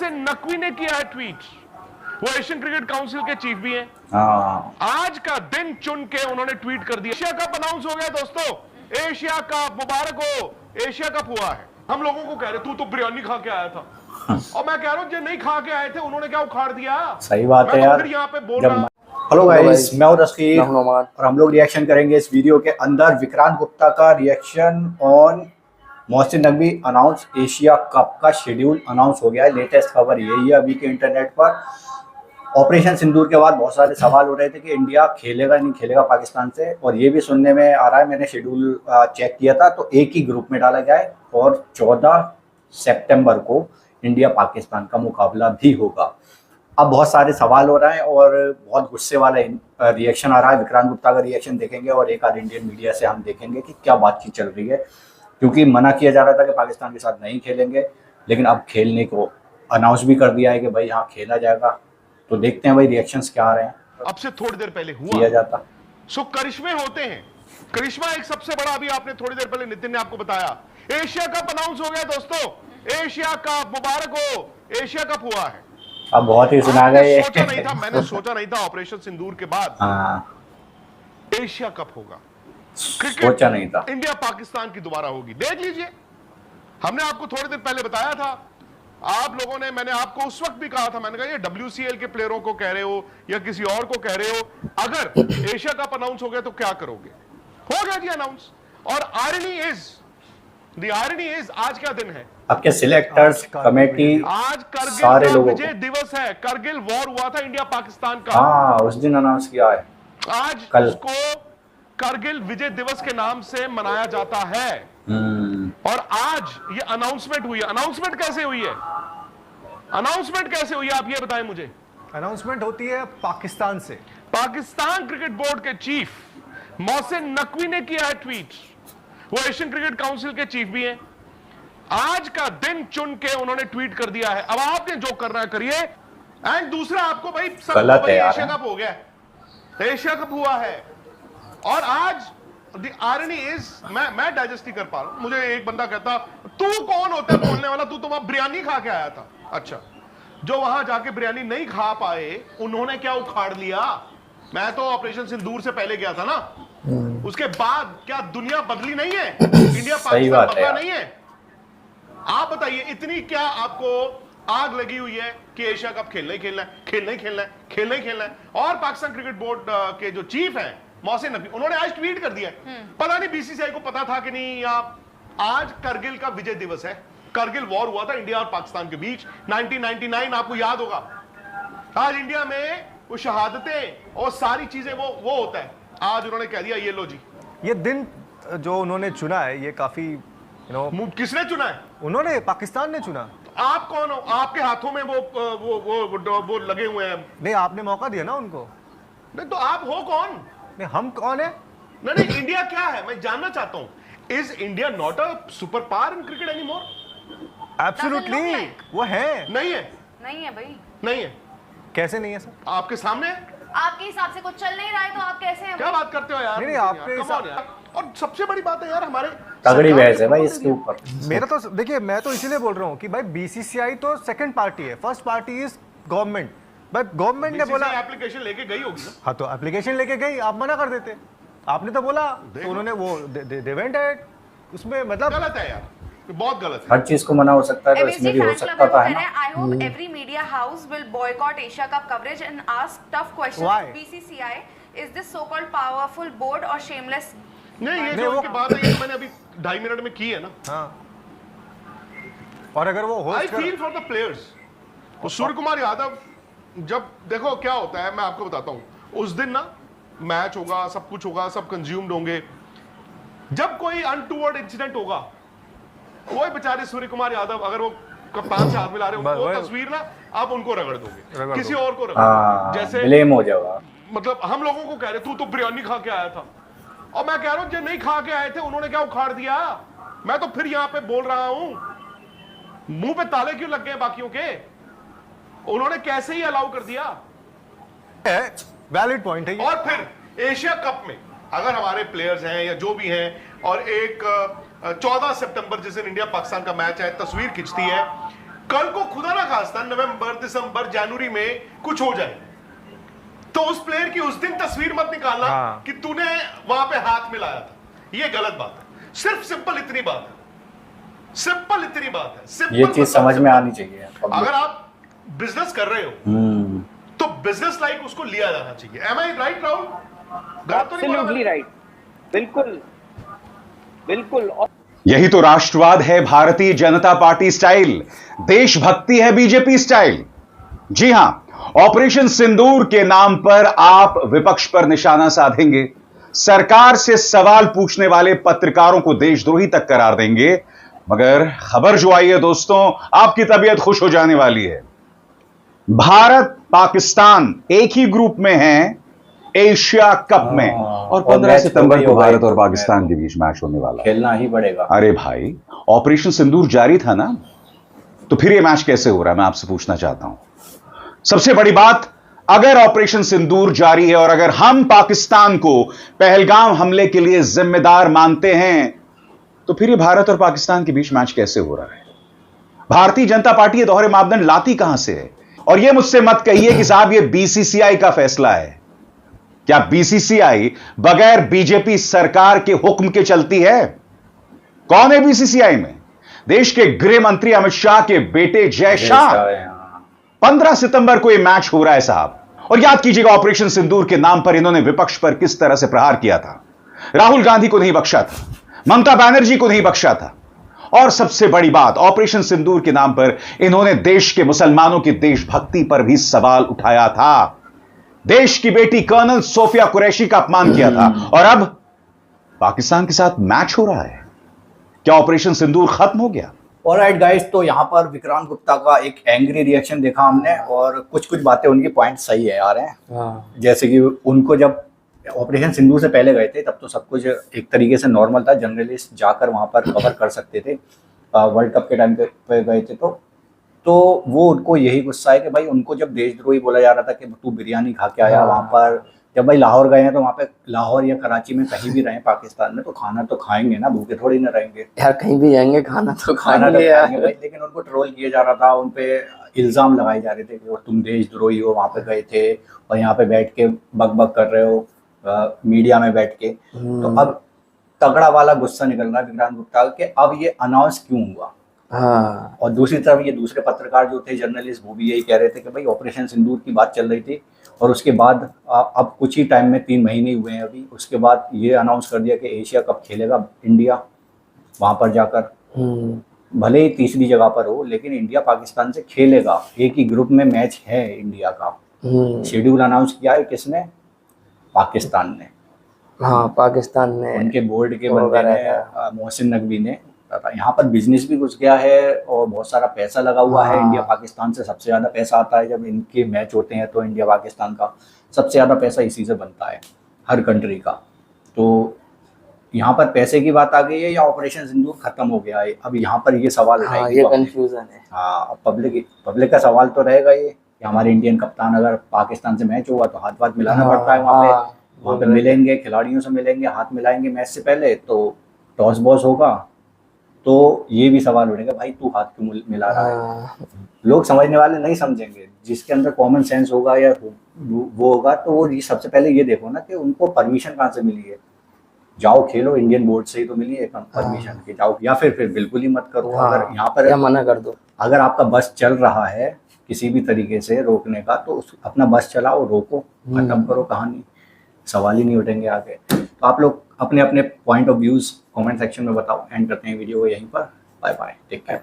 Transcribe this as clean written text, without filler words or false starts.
मोहसिन नकवी ने किया है ट्वीट। वो एशियन क्रिकेट काउंसिल के चीफ भी हैं। आज का दिन चुन के उन्होंने ट्वीट कर दिया। एशिया कप अनाउंस हो गया दोस्तों, एशिया कप मुबारक हो, एशिया कप हुआ है। हम लोगों को कह रहे तू तो बिरयानी खा के आया था, और मैं कह रहा हूं जो नहीं खा के आए थे उन्होंने क्या उखाड़ दिया। सही बात है यार। फिर यहाँ पे बोल रहा। हेलो गाइस, मैं हूं रस्की और हम लोग रिएक्शन करेंगे इस वीडियो के अंदर विक्रांत गुप्ता का reaction on Mohsin Naqvi announce Asia cup का शेड्यूल अनाउंस हो गया है। लेटेस्ट खबर यही है अभी के इंटरनेट पर। ऑपरेशन सिंदूर के बाद बहुत सारे सवाल हो रहे थे कि इंडिया खेलेगा नहीं खेलेगा पाकिस्तान से, और ये भी सुनने में आ रहा है, मैंने शेड्यूल चेक किया था तो एक ही ग्रुप में डाला गया है और 14 सितंबर को इंडिया पाकिस्तान का मुकाबला भी होगा। अब बहुत सारे सवाल हो रहे हैं और बहुत गुस्से वाला रिएक्शन आ रहा है। विक्रांत गुप्ता का रिएक्शन देखेंगे और एक आध इंडियन मीडिया से हम देखेंगे कि क्या बातचीत चल रही है, क्योंकि मना किया जा रहा था कि पाकिस्तान के साथ नहीं खेलेंगे, लेकिन अब खेलने को अनाउंस भी कर दिया है कि भाई हाँ खेला जाएगा। तो देखते हैं भाई रिएक्शंस क्या आ रहे हैं। अब से थोड़ी देर पहले हुआ किया जाता। सो करिश्मे होते हैं। करिश्मा एक सबसे बड़ा, अभी आपने थोड़ी देर पहले नितिन ने आपको बताया, एशिया कप अनाउंस हो गया दोस्तों, एशिया कप मुबारक हो, एशिया कप हुआ है। अब बहुत ही सुना गए। सोचा नहीं था, मैंने सोचा नहीं था ऑपरेशन सिंदूर के बाद एशिया कप होगा। सोचा नहीं था इंडिया पाकिस्तान की दोबारा होगी। देख लीजिए, हमने आपको थोड़ी देर पहले बताया था, आप लोगों ने, मैंने आपको उस वक्त भी कहा था, मैंने कहा ये WCL के प्लेयरों को कह रहे हो या किसी और को कह रहे हो, अगर एशिया कप अनाउंस हो गया तो क्या करोगे। हो गया जी अनाउंस। और आयरनी इज आज क्या दिन है? आपके सिलेक्टर्स कमेटी आज सारे करगिल का लोगों विजय दिवस है। करगिल वॉर हुआ था इंडिया पाकिस्तान का। हाँ, उस दिन अनाउंस किया है। आज कल उसको करगिल विजय दिवस के नाम से मनाया जाता है। और आज ये अनाउंसमेंट हुई है। अनाउंसमेंट कैसे हुई है? अनाउंसमेंट कैसे हुई है आप ये बताएं मुझे। अनाउंसमेंट होती है पाकिस्तान से। पाकिस्तान क्रिकेट बोर्ड के चीफ मोहसिन नकवी ने किया है ट्वीट। वो एशियन क्रिकेट काउंसिल के चीफ भी हैं। आज का दिन चुन के उन्होंने ट्वीट कर दिया है। अब आपने जो करना है करिए। एंड दूसरा, आपको भाई सब एशिया कप हो गया, एशिया कप हुआ है। और आज द आयरनी इज, मैं डाइजेस्ट नहीं कर पा रहा हूं। मुझे एक बंदा कहता, तू कौन होता है बोलने वाला, तू तो वहां बिरयानी खा के आया था। अच्छा, जो वहां जाके बिरयानी नहीं खा पाए उन्होंने क्या उखाड़ लिया? मैं तो ऑपरेशन सिंदूर से पहले गया था ना, उसके बाद क्या दुनिया बदली नहीं है? इंडिया पाकिस्तान बदला नहीं है? आप बताइए, इतनी क्या आपको आग लगी हुई है कि एशिया कप खेलना ही खेलना है, खेलना ही खेलना है, खेलना ही खेलना है। और पाकिस्तान क्रिकेट बोर्ड के जो चीफ हैं मोहसिन नकवी, उन्होंने आज ट्वीट कर दिया है। पता नहीं BCCI को पता था कि नहीं, या आज करगिल का विजय दिवस है। करगिल वॉर हुआ था इंडिया और पाकिस्तान के बीच 1999, आपको याद होगा। आज इंडिया में वो शहादतें और सारी चीजें वो होता है। आज उन्होंने कह दिया ये लो जी। ये दिन जो उन्होंने चुना है ये काफी किसने चुना है? उन्होंने, पाकिस्तान ने चुना। आप कौन हो? आपके हाथों में वो लगे हुए हैं। नहीं, आपने मौका दिया ना उनको। नहीं तो आप हो कौन? नहीं, हम कौन है? नहीं, इंडिया क्या है मैं जानना चाहता हूं। Is India not a super power in cricket anymore? Absolutely वो है। नहीं है? नहीं है भाई। नहीं है? कैसे नहीं है सर? आपके सामने है? आपके हिसाब से कुछ चल नहीं रहा है तो आप कैसे हैं? क्या बात करते हो यार? नहीं, आपके हिसाब। और सबसे बड़ी बात है यार, हमारे तगड़ी बहस है भाई इसके ऊपर। मेरा तो देखिए, मैं तो इसीलिए बोल रहा हूँ कि भाई BCCI तो सेकंड पार्टी है, फर्स्ट पार्टी इज गवर्नमेंट। भाई गवर्नमेंट ने बोला एप्लीकेशन लेके गई होगी ना। हाँ, तो एप्लीकेशन लेके गई, आप मना कर देते। आपने तो बोला तो उन्होंने वो दे वेंट एट, उसमें मतलब गलत है यार, बहुत गलत है। हर चीज को मना हो सकता है तो इसमें भी हो सकता था, है ना। I hope every media house will boycott Asia Cup coverage and ask tough questions Why? to BCCI. Is this so-called powerful board or shameless? नहीं, ये जो की बात है ये तो मैंने अभी 2.5 मिनट में की है ना। हाँ। और अगर वो I feel for the players। तो सूर्य कुमार यादव, जब देखो क्या होता है मैं आपको बताता हूँ, उस दिन ना मैच होगा, सब कुछ होगा, सब कंज्यूम्ड होंगे। जब कोई अनटूवर्ड इंसिडेंट होगा, वो बेचारे सूर्य कुमार यादव, अगर वो कप्तान से हाथ मिला रहे हो, वो तस्वीर ना आप उनको रगड़ दोगे, किसी और को रगड़ जैसे ब्लेम हो जाएगा। मतलब हम लोगों को कह रहे तू तो बिरयानी खा के आया था, और मैं कह रहा हूं जो नहीं खा के आए थे उन्होंने क्या उखाड़ दिया। मैं तो फिर यहां पे बोल रहा हूं, मुंह पे ताले क्यों लग गए बाकियों के? उन्होंने कैसे ही अलाउ कर दिया? वैलिड पॉइंट है। और फिर एशिया कप में अगर हमारे प्लेयर्स हैं या जो भी हैं, और एक 14 सितंबर जिस दिन इंडिया पाकिस्तान का मैच है, तस्वीर खिंचती है, कल को खुदा ना खास्ता नवंबर, दिसंबर, जनवरी में कुछ हो जाए तो उस प्लेयर की उस दिन तस्वीर मत निकालना कि तूने वहां पे हाथ मिलाया था। ये गलत बात है। सिर्फ सिंपल इतनी बात है, सिंपल इतनी बात है, सिंपल। ये चीज समझ में आनी चाहिए। अगर आप बिजनेस कर रहे हो तो बिजनेस लाइक उसको लिया जाना चाहिए। एम आई राइट राहुल? गलत तो नहीं बोला मैंने? राइट, बिल्कुल बिल्कुल। यही तो राष्ट्रवाद है भारतीय जनता पार्टी स्टाइल, देशभक्ति है बीजेपी स्टाइल। जी हां, ऑपरेशन सिंदूर के नाम पर आप विपक्ष पर निशाना साधेंगे, सरकार से सवाल पूछने वाले पत्रकारों को देशद्रोही तक करार देंगे, मगर खबर जो आई है दोस्तों, आपकी तबीयत खुश हो जाने वाली है। भारत पाकिस्तान एक ही ग्रुप में हैं एशिया कप में, और 15 सितंबर को भारत और पाकिस्तान के बीच मैच होने वाला है। खेलना ही पड़ेगा। अरे भाई, ऑपरेशन सिंदूर जारी था ना, तो फिर ये मैच कैसे हो रहा है, मैं आपसे पूछना चाहता हूं। सबसे बड़ी बात, अगर ऑपरेशन सिंदूर जारी है और अगर हम पाकिस्तान को पहलगाम हमले के लिए जिम्मेदार मानते हैं, तो फिर ये भारत और पाकिस्तान के बीच मैच कैसे हो रहा है? भारतीय जनता पार्टी ये दोहरे मापदंड लाती कहां से है? और ये मुझसे मत कहिए कि साहब ये बीसीसीआई का फैसला है। क्या बीसीसीआई बगैर बीजेपी सरकार के हुक्म के चलती है? कौन है बीसीसीआई में? देश के गृह मंत्री अमित शाह के बेटे जय शाह। 15 सितंबर को यह मैच हो रहा है साहब, और याद कीजिएगा ऑपरेशन सिंदूर के नाम पर इन्होंने विपक्ष पर किस तरह से प्रहार किया था। राहुल गांधी को नहीं बख्शा था, ममता बनर्जी को नहीं बख्शा था, और सबसे बड़ी बात, ऑपरेशन सिंदूर के नाम पर इन्होंने देश के मुसलमानों की देशभक्ति पर भी सवाल उठाया था। देश की बेटी कर्नल सोफिया कुरैशी का अपमान किया था, और अब पाकिस्तान के साथ मैच हो रहा है। क्या ऑपरेशन सिंदूर खत्म हो गया? ऑलराइट गाइस, तो यहाँ पर विक्रांत गुप्ता का एक एंग्री रिएक्शन देखा हमने, और कुछ बातें उनकी पॉइंट सही है आ रहे हैं। जैसे कि उनको जब ऑपरेशन सिंदूर से पहले गए थे तब तो सब कुछ एक तरीके से नॉर्मल था, जर्नलिस्ट जाकर वहाँ पर कवर कर सकते थे। वर्ल्ड कप के टाइम पे गए थे तो वो उनको यही गुस्सा है कि भाई उनको जब देशद्रोही बोला जा रहा था कि तू बिरयानी खा के आया वहाँ पर, जब भाई लाहौर गए हैं तो वहाँ पे लाहौर या कराची में कहीं भी रहें पाकिस्तान में तो खाना तो खाएंगे ना, भूखे थोड़ी ना रहेंगे यार। कहीं भी जाएंगे खाना तो खाएंगे खाएंगे भाई। लेकिन उनको ट्रोल किया जा रहा था, उन पे इल्ज़ाम लगाए जा रहे थे कि तुम देशद्रोही हो, वहाँ पे गए थे और यहाँ पे बैठ के बक कर रहे हो मीडिया में बैठ के। तो अब तगड़ा वाला गुस्सा निकल रहा है विक्रांत गुप्ता के, अब ये अनाउंस क्यों हुआ। और दूसरी तरफ ये दूसरे पत्रकार जो थे, जर्नलिस्ट, वो भी यही कह रहे थे कि भाई ऑपरेशन सिंदूर की बात चल रही थी और उसके बाद अब कुछ ही टाइम में 3 महीने हुए हैं अभी, उसके बाद ये अनाउंस कर दिया कि एशिया कप खेलेगा इंडिया वहाँ पर जाकर। भले ही तीसरी जगह पर हो लेकिन इंडिया पाकिस्तान से खेलेगा, एक ही ग्रुप में मैच है इंडिया का। शेड्यूल अनाउंस किया है किसने? पाकिस्तान ने। हाँ, पाकिस्तान ने, उनके बोर्ड के बंदे ने, मोहसिन नकवी ने। यहाँ पर बिजनेस भी घुस गया है और बहुत सारा पैसा लगा हुआ है। इंडिया पाकिस्तान से सबसे ज़्यादा पैसा आता है जब इनके मैच होते हैं, तो इंडिया पाकिस्तान का सबसे ज़्यादा पैसा इसी से बनता है हर कंट्री का। तो यहाँ पर पैसे की बात आ गई है या ऑपरेशन सिंदूर खत्म हो गया है? अब यहाँ पर ये सवाल हाँ, ये कंफ्यूजन है। हाँ, पब्लिक का सवाल तो रहेगा ये कि हमारे इंडियन कप्तान अगर पाकिस्तान से मैच हुआ तो हाथ मिलाना पड़ता है वहाँ पे मिलेंगे, खिलाड़ियों से मिलेंगे, हाथ मिलाएंगे मैच से पहले, तो टॉस बॉस होगा। तो ये भी सवाल उठेगा, भाई तू हाथ क्यों मिला रहा है? लोग समझने वाले नहीं समझेंगे, जिसके अंदर कॉमन सेंस होगा या वो होगा तो वो सबसे पहले ये देखो ना कि उनको परमिशन कहाँ से मिली है। जाओ खेलो, इंडियन बोर्ड से ही तो मिली है परमिशन कि जाओ, या फिर बिल्कुल ही मत करो। अगर यहाँ पर मना कर दो, अगर आपका बस चल रहा है किसी भी तरीके से रोकने का, तो अपना बस चलाओ, रोको, खत्म करो कहानी, सवाल ही नहीं उठेंगे आगे। तो आप लोग अपने अपने point of views comment section में बताओ। एंड करते हैं वीडियो को यहीं पर। Bye bye, take care.